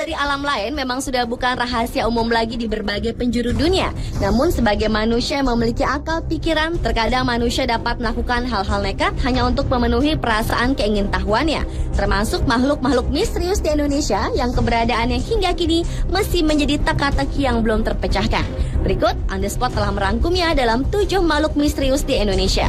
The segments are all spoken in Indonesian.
dari alam lain memang sudah bukan rahasia umum lagi di berbagai penjuru dunia. Namun sebagai manusia yang memiliki akal pikiran, terkadang manusia dapat melakukan hal-hal nekat hanya untuk memenuhi perasaan keingintahuannya. Termasuk makhluk-makhluk misterius di Indonesia yang keberadaannya hingga kini masih menjadi teka-teki yang belum terpecahkan. Berikut, On The Spot telah merangkumnya dalam 7 makhluk misterius di Indonesia.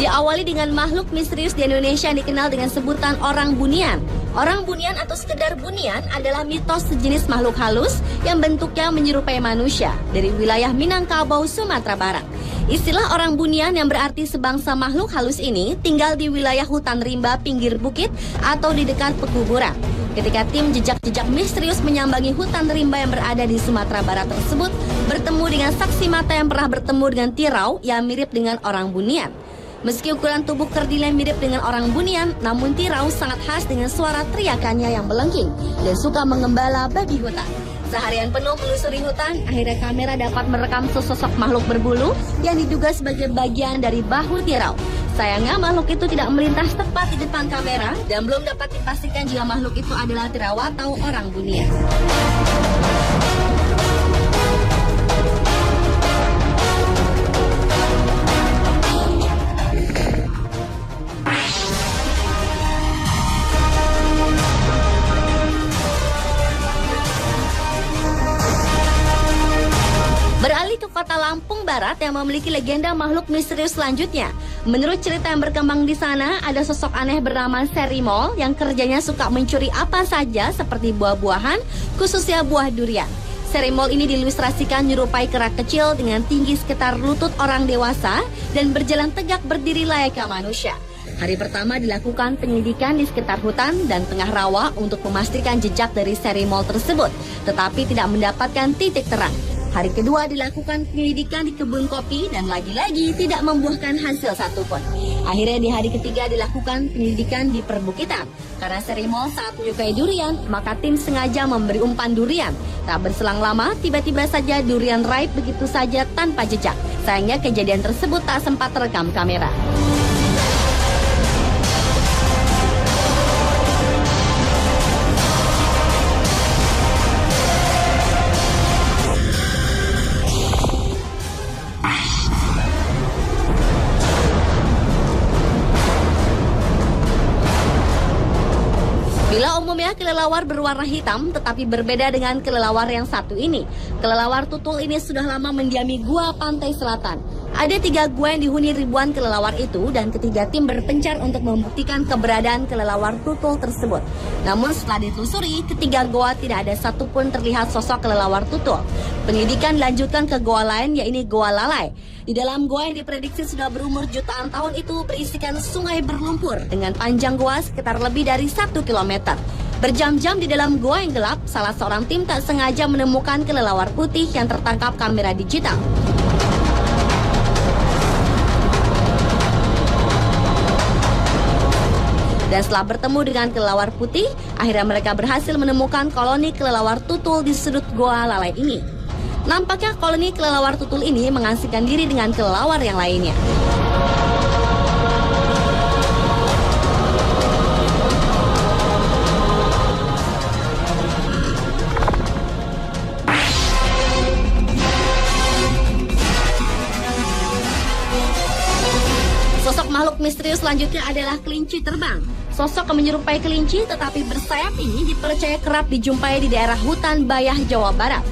Diawali dengan makhluk misterius di Indonesia yang dikenal dengan sebutan orang bunian. Orang bunian atau sekedar bunian adalah mitos sejenis makhluk halus yang bentuknya menyerupai manusia dari wilayah Minangkabau, Sumatera Barat. Istilah orang bunian yang berarti sebangsa makhluk halus ini tinggal di wilayah hutan rimba pinggir bukit atau di dekat pekuburan. Ketika tim jejak-jejak misterius menyambangi hutan rimba yang berada di Sumatera Barat tersebut, bertemu dengan saksi mata yang pernah bertemu dengan tirau yang mirip dengan orang bunian. Meski ukuran tubuh kerdilnya mirip dengan orang bunian, namun tirau sangat khas dengan suara teriakannya yang melengking dan suka mengembala babi hutan. Seharian penuh melusuri hutan, akhirnya kamera dapat merekam sesosok makhluk berbulu yang diduga sebagai bagian dari bahu tirau. Sayangnya makhluk itu tidak melintas tepat di depan kamera dan belum dapat dipastikan jika makhluk itu adalah tirau atau orang bunian. Beralih ke kota Lampung Barat yang memiliki legenda makhluk misterius selanjutnya. Menurut cerita yang berkembang di sana, ada sosok aneh bernama Serimol yang kerjanya suka mencuri apa saja seperti buah-buahan, khususnya buah durian. Serimol ini diilustrasikan menyerupai kera kecil dengan tinggi sekitar lutut orang dewasa dan berjalan tegak berdiri layaknya manusia. Hari pertama dilakukan penyelidikan di sekitar hutan dan tengah rawa untuk memastikan jejak dari Serimol tersebut, tetapi tidak mendapatkan titik terang. Hari kedua dilakukan penyelidikan di kebun kopi dan lagi-lagi tidak membuahkan hasil satupun. Akhirnya di hari ketiga dilakukan penyelidikan di perbukitan. Karena Serimol sangat menyukai durian, maka tim sengaja memberi umpan durian. Tak berselang lama, tiba-tiba saja durian raib begitu saja tanpa jejak. Sayangnya kejadian tersebut tak sempat terekam kamera. Bila umumnya kelelawar berwarna hitam, tetapi berbeda dengan kelelawar yang satu ini. Kelelawar tutul ini sudah lama mendiami gua pantai selatan. Ada 3 gua yang dihuni ribuan kelelawar itu dan ketiga tim berpencar untuk membuktikan keberadaan kelelawar tutul tersebut. Namun setelah ditelusuri, ketiga gua tidak ada satupun terlihat sosok kelelawar tutul. Penyelidikan dilanjutkan ke gua lain, yaitu Gua Lalai. Di dalam gua yang diprediksi sudah berumur jutaan tahun itu berisikan sungai berlumpur dengan panjang gua sekitar lebih dari 1 kilometer. Berjam-jam di dalam gua yang gelap, salah seorang tim tak sengaja menemukan kelelawar putih yang tertangkap kamera digital. Dan setelah bertemu dengan kelelawar putih, akhirnya mereka berhasil menemukan koloni kelelawar tutul di sudut Gua Lalai ini. Nampaknya koloni kelelawar tutul ini mengasingkan diri dengan kelelawar yang lainnya. Sosok makhluk misterius selanjutnya adalah kelinci terbang. Sosok yang menyerupai kelinci tetapi bersayap ini dipercaya kerap dijumpai di daerah hutan Bayah, Jawa Barat.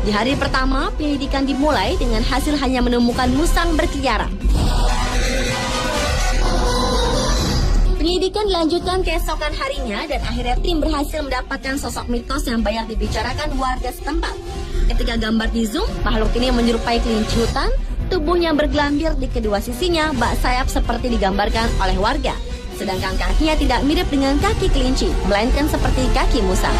Di hari pertama, penyelidikan dimulai dengan hasil hanya menemukan musang berkeliaran. Penyelidikan dilanjutkan keesokan harinya dan akhirnya tim berhasil mendapatkan sosok mitos yang banyak dibicarakan warga setempat. Ketika gambar di zoom, makhluk ini menyerupai kelinci hutan, tubuhnya bergelambir di kedua sisinya, bak sayap seperti digambarkan oleh warga. Sedangkan kakinya tidak mirip dengan kaki kelinci, melainkan seperti kaki musang.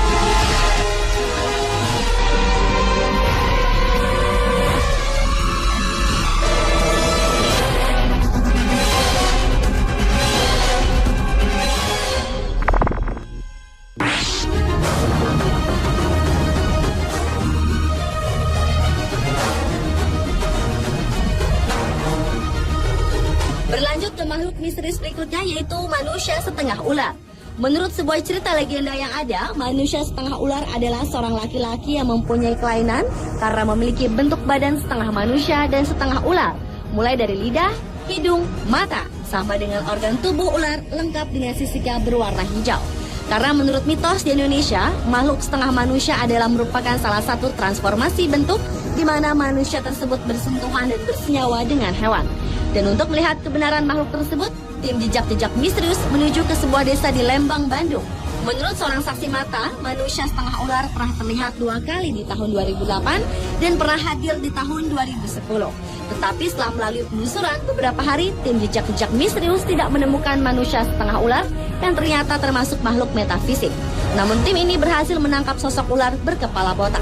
makhluk misterius berikutnya yaitu manusia setengah ular. Menurut sebuah cerita legenda yang ada, manusia setengah ular adalah seorang laki-laki yang mempunyai kelainan karena memiliki bentuk badan setengah manusia dan setengah ular, mulai dari lidah, hidung, mata, sampai dengan organ tubuh ular lengkap dengan sisika berwarna hijau. Karena menurut mitos di Indonesia, makhluk setengah manusia adalah merupakan salah satu transformasi bentuk di mana manusia tersebut bersentuhan dan bersenyawa dengan hewan. Dan untuk melihat kebenaran makhluk tersebut, tim jejak-jejak misterius menuju ke sebuah desa di Lembang, Bandung. Menurut seorang saksi mata, manusia setengah ular pernah terlihat 2 kali di tahun 2008 dan pernah hadir di tahun 2010. Tetapi setelah melalui penelusuran beberapa hari, tim jejak-jejak misterius tidak menemukan manusia setengah ular yang ternyata termasuk makhluk metafisik. Namun tim ini berhasil menangkap sosok ular berkepala botak.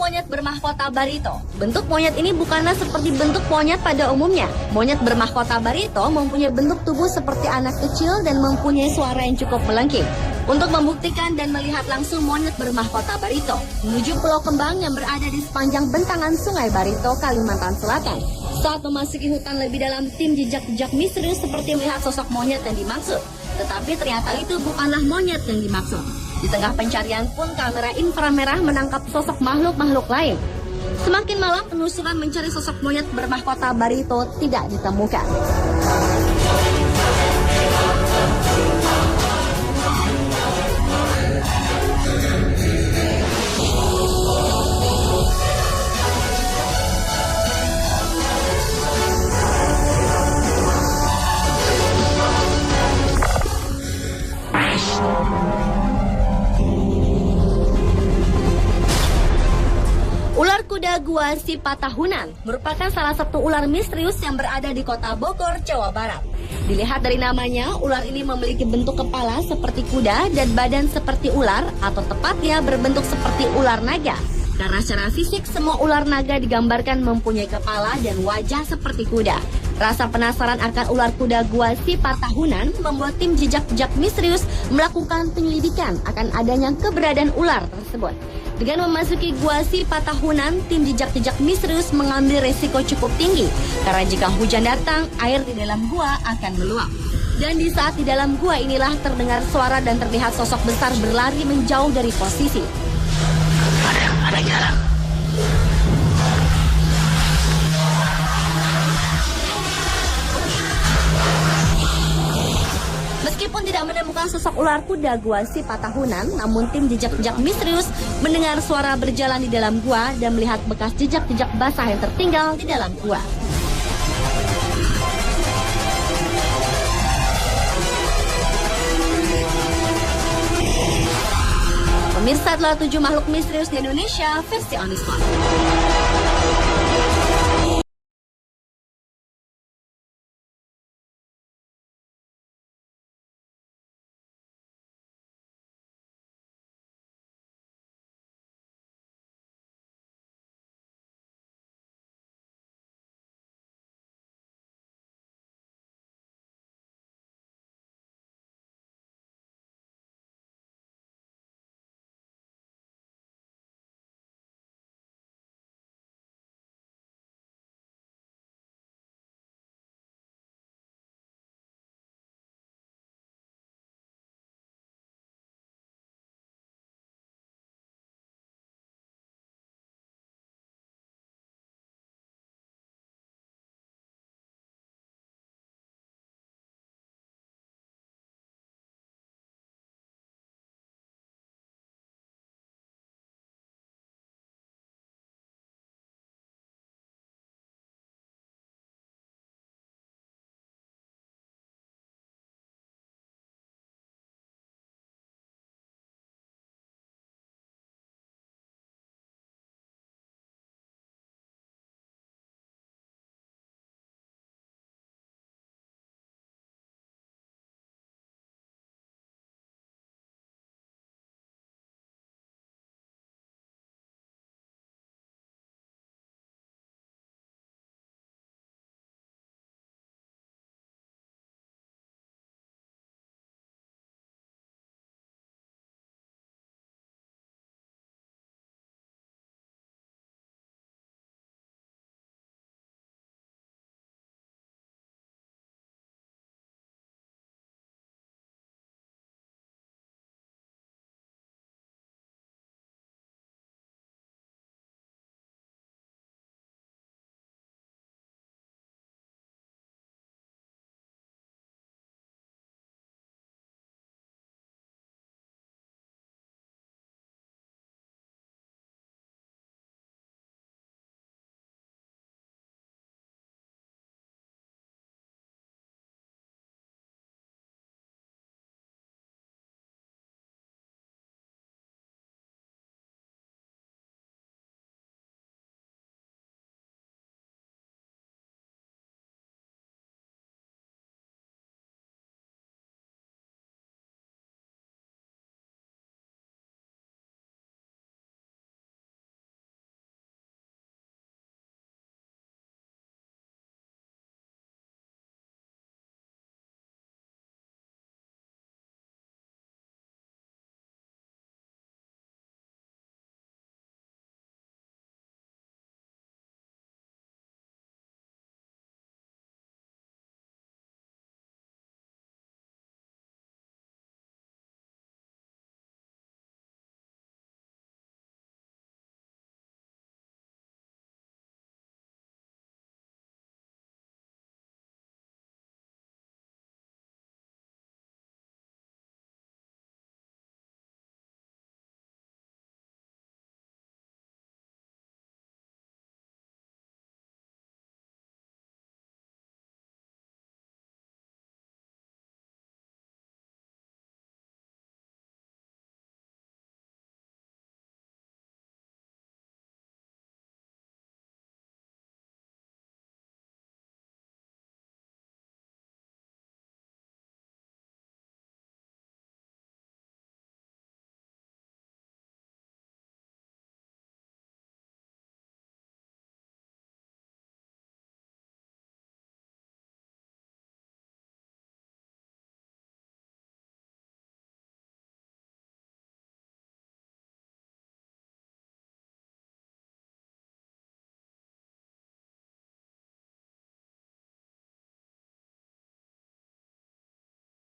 Monyet bermahkota barito. Bentuk monyet ini bukanlah seperti bentuk monyet pada umumnya. Monyet bermahkota barito mempunyai bentuk tubuh seperti anak kecil dan mempunyai suara yang cukup melengking. Untuk membuktikan dan melihat langsung monyet bermahkota barito, menuju Pulau Kembang yang berada di sepanjang bentangan Sungai Barito, Kalimantan Selatan. Saat memasuki hutan lebih dalam, tim jejak-jejak misterius seperti melihat sosok monyet yang dimaksud. Tetapi ternyata itu bukanlah monyet yang dimaksud. Di tengah pencarian pun kamera inframerah menangkap sosok makhluk-makhluk lain. Semakin malam penelusuran mencari sosok monyet bermahkota barito tidak ditemukan. Ular kuda gua sifat tahunan merupakan salah satu ular misterius yang berada di kota Bogor, Jawa Barat. Dilihat dari namanya, ular ini memiliki bentuk kepala seperti kuda dan badan seperti ular, atau tepatnya berbentuk seperti ular naga. Karena secara fisik semua ular naga digambarkan mempunyai kepala dan wajah seperti kuda. Rasa penasaran akan ular kuda gua sifat tahunan membuat tim jejak-jejak misterius melakukan penyelidikan akan adanya keberadaan ular tersebut. Dengan memasuki gua sifat tahunan, tim jejak-jejak misterius mengambil resiko cukup tinggi karena jika hujan datang, air di dalam gua akan meluap. Dan di saat di dalam gua inilah terdengar suara dan terlihat sosok besar berlari menjauh dari posisi. Ada jalan. Meskipun tidak menemukan sosok ular kuda gua sifat tahunan, namun tim jejak-jejak misterius mendengar suara berjalan di dalam gua dan melihat bekas jejak-jejak basah yang tertinggal di dalam gua. Pemirsa, adalah 7 makhluk misterius di Indonesia versi On The Spot.